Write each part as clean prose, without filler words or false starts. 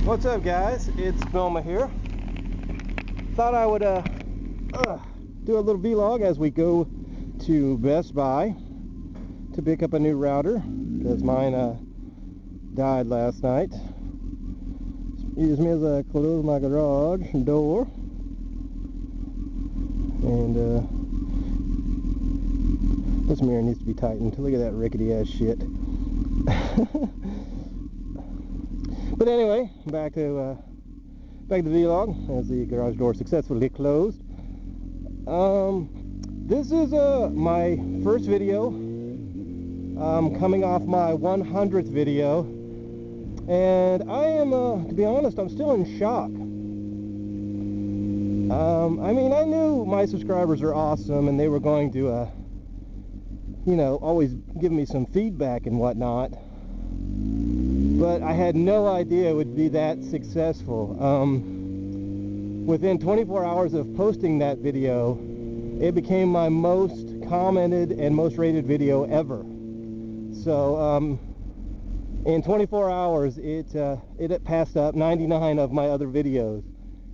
What's up, guys? It's Billmaa here. Thought I would do a little vlog as we go to Best Buy to pick up a new router because mine died last night. Excuse me as I close my garage door. And this mirror needs to be tightened. Look at that rickety ass shit. But anyway, back to the vlog as the garage door successfully closed. This is my first video, coming off my 100th video, and I am, to be honest, I'm still in shock. I mean, I knew my subscribers are awesome and they were going to, you know, always give me some feedback and whatnot. But I had no idea it would be that successful. Within 24 hours of posting that video, it became my most commented and most rated video ever. So in 24 hours, it passed up 99 of my other videos,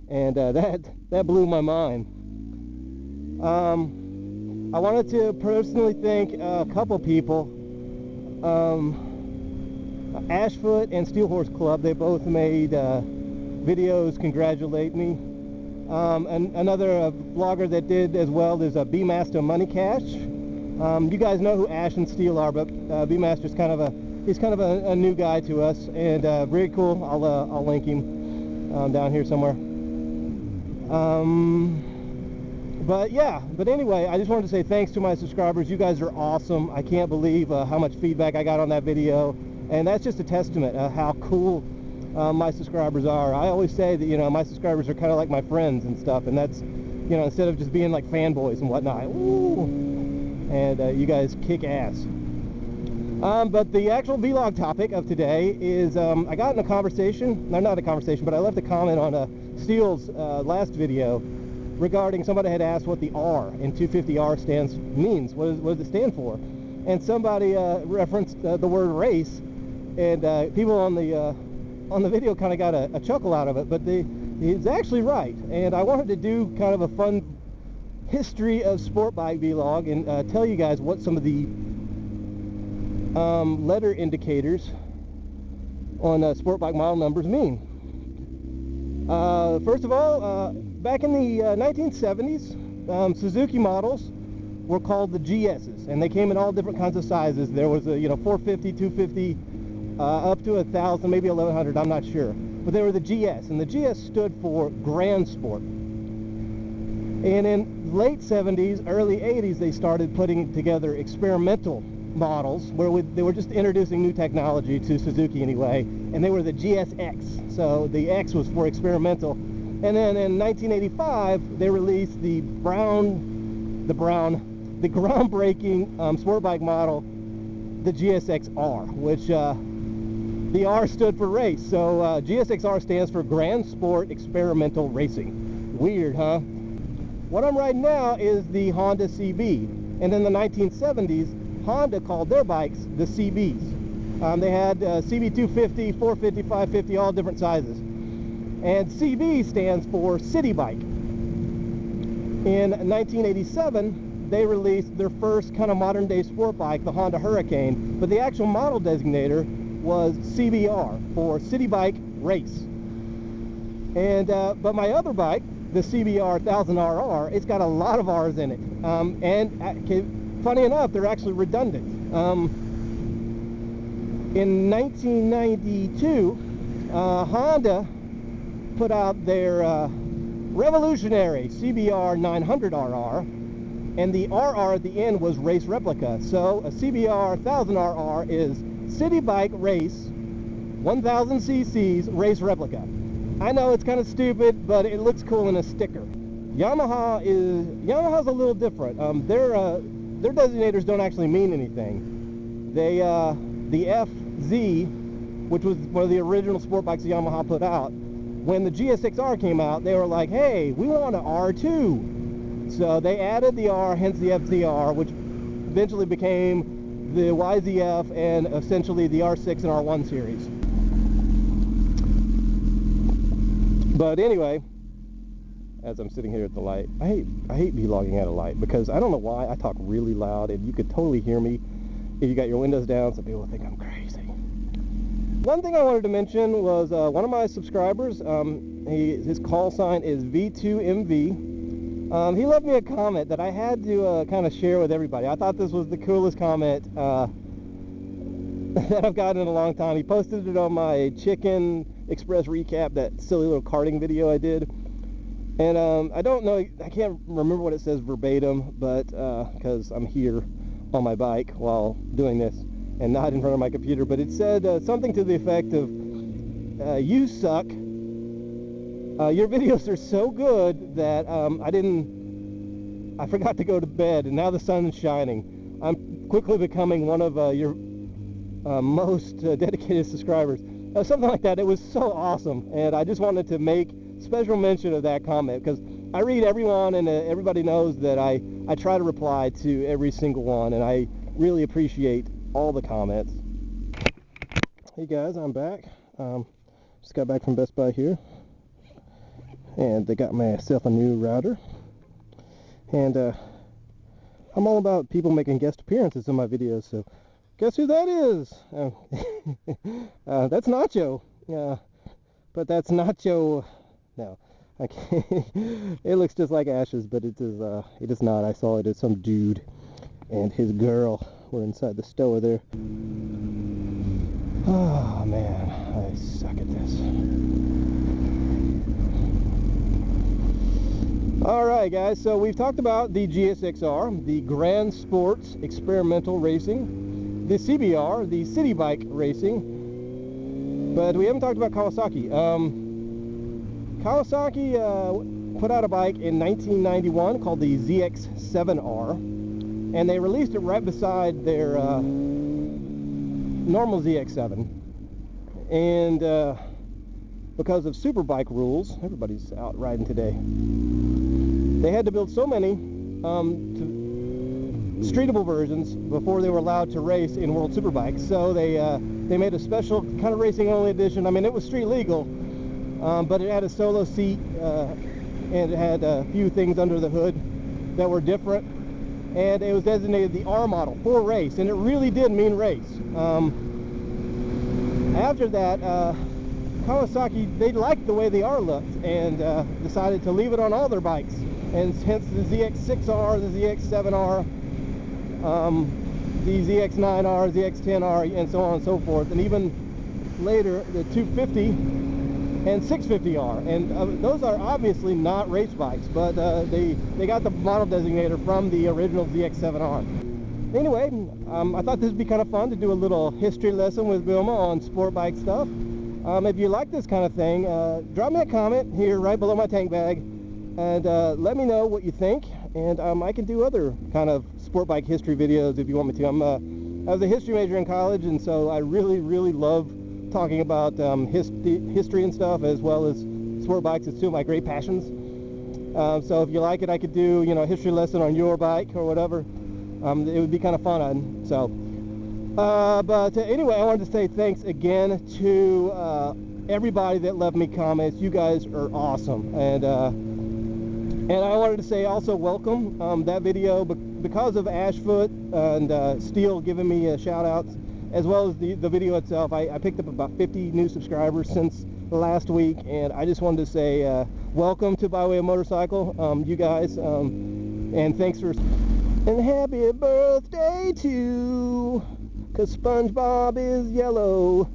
and that blew my mind. I wanted to personally thank a couple people. Ashfoot and Steelhorse Club, they both made videos congratulate me. And another vlogger that did as well is Billmaa Money Cash. You guys know who Ash and Steel are, but Billmaa is kind of a new guy to us, and very cool. I'll link him down here somewhere. But anyway, I just wanted to say thanks to my subscribers. You guys are awesome. I can't believe how much feedback I got on that video. And that's just a testament of how cool my subscribers are. I always say that, you know, my subscribers are kind of like my friends and stuff, and that's, you know, instead of just being like fanboys and whatnot. Ooh. And you guys kick ass. But the actual vlog topic of today is, I got in a conversation, no, not a conversation, but I left a comment on Steel's last video regarding somebody had asked what the R in 250R means. What does it stand for? And somebody referenced the word race. And people on the video kind of got a chuckle out of it, but he's actually right. And I wanted to do kind of a fun history of sport bike vlog and tell you guys what some of the letter indicators on sport bike model numbers mean. First of all, back in the 1970s, Suzuki models were called the GS's, and they came in all different kinds of sizes. There was a 450, 250. Up to 1,000, maybe 1,100, I'm not sure. But they were the GS, and the GS stood for Grand Sport. And in late 70s, early 80s, they started putting together experimental models where they were just introducing new technology to Suzuki anyway, and they were the GSX. So the X was for experimental. And then in 1985, they released the groundbreaking sport bike model, the GSX-R, which the R stood for race. So GSX-R stands for Grand Sport Experimental Racing. Weird, huh? What I'm riding now is the Honda CB. And in the 1970s, Honda called their bikes the CBs. They had CB 250, 450, 550, all different sizes. And CB stands for City Bike. In 1987, they released their first kind of modern day sport bike, the Honda Hurricane, but the actual model designator was CBR, for City Bike Race. And but my other bike, the CBR 1000RR, it's got a lot of R's in it, and funny enough, they're actually redundant. In 1992, Honda put out their revolutionary CBR 900RR, and the RR at the end was race replica. So a CBR 1000RR is City Bike Race 1000 cc's race replica. I know it's kind of stupid, but it looks cool in a sticker. Yamaha's a little different. Their designators don't actually mean anything. They the FZ, which was one of the original sport bikes that Yamaha put out, when the GSX-R came out, they were like, hey, we want an R2. So they added the R, hence the FZR, which eventually became the YZF and essentially the R6 and R1 series. But anyway, as I'm sitting here at the light, I hate vlogging at a light because I don't know why I talk really loud and you could totally hear me if you got your windows down, so people think I'm crazy. One thing I wanted to mention was one of my subscribers, his call sign is V2MV. He left me a comment that I had to kind of share with everybody. I thought this was the coolest comment that I've gotten in a long time. He posted it on my Chicken Express recap, that silly little karting video I did. And I don't know, I can't remember what it says verbatim, but because I'm here on my bike while doing this and not in front of my computer, but it said something to the effect of, you suck. Your videos are so good that I forgot to go to bed, and now the sun's shining. I'm quickly becoming one of your most dedicated subscribers. Something like that. It was so awesome, and I just wanted to make special mention of that comment because I read everyone, and everybody knows that I try to reply to every single one, and I really appreciate all the comments. Hey guys, I'm back. Just got back from Best Buy here, and they got myself a new router, and I'm all about people making guest appearances in my videos, so guess who that is? That's Nacho. But that's Nacho. No, I can't. It looks just like Ash's, but it is not. I saw it as some dude and his girl were inside the store there. Oh man, I suck at this. Alright guys, so we've talked about the GSXR, the Grand Sports Experimental Racing, the CBR, the City Bike Racing, but we haven't talked about Kawasaki. Kawasaki put out a bike in 1991 called the ZX7R, and they released it right beside their normal ZX7. And because of superbike rules, everybody's out riding today, they had to build so many streetable versions before they were allowed to race in World Superbike. So they made a special kind of racing only edition. I mean, it was street legal, but it had a solo seat, and it had a few things under the hood that were different, and it was designated the R model for race, and it really did mean race. After that, Kawasaki, they liked the way the R looked and decided to leave it on all their bikes, and hence the ZX6R, the ZX7R, the ZX9R, ZX10R, and so on and so forth, and even later the 250 and 650R, and those are obviously not race bikes, but they got the model designator from the original ZX7R. Anyway, I thought this would be kind of fun to do a little history lesson with Billmaa on sport bike stuff. If you like this kind of thing, drop me a comment here right below my tank bag, and let me know what you think, and I can do other kind of sport bike history videos if you want me to. I was a history major in college, and so I really love talking about history and stuff, as well as sport bikes. It's two of my great passions. So if you like it, I could do, you know, a history lesson on your bike or whatever. It would be kind of fun. So but anyway, I wanted to say thanks again to everybody that left me comments. You guys are awesome, and I wanted to say also welcome. That video, because of Ashfoot and Steele giving me shout outs, as well as the video itself, I picked up about 50 new subscribers since last week, and I just wanted to say welcome to Byway of Motorcycle, you guys, and thanks for, and happy birthday to, 'cause SpongeBob is yellow.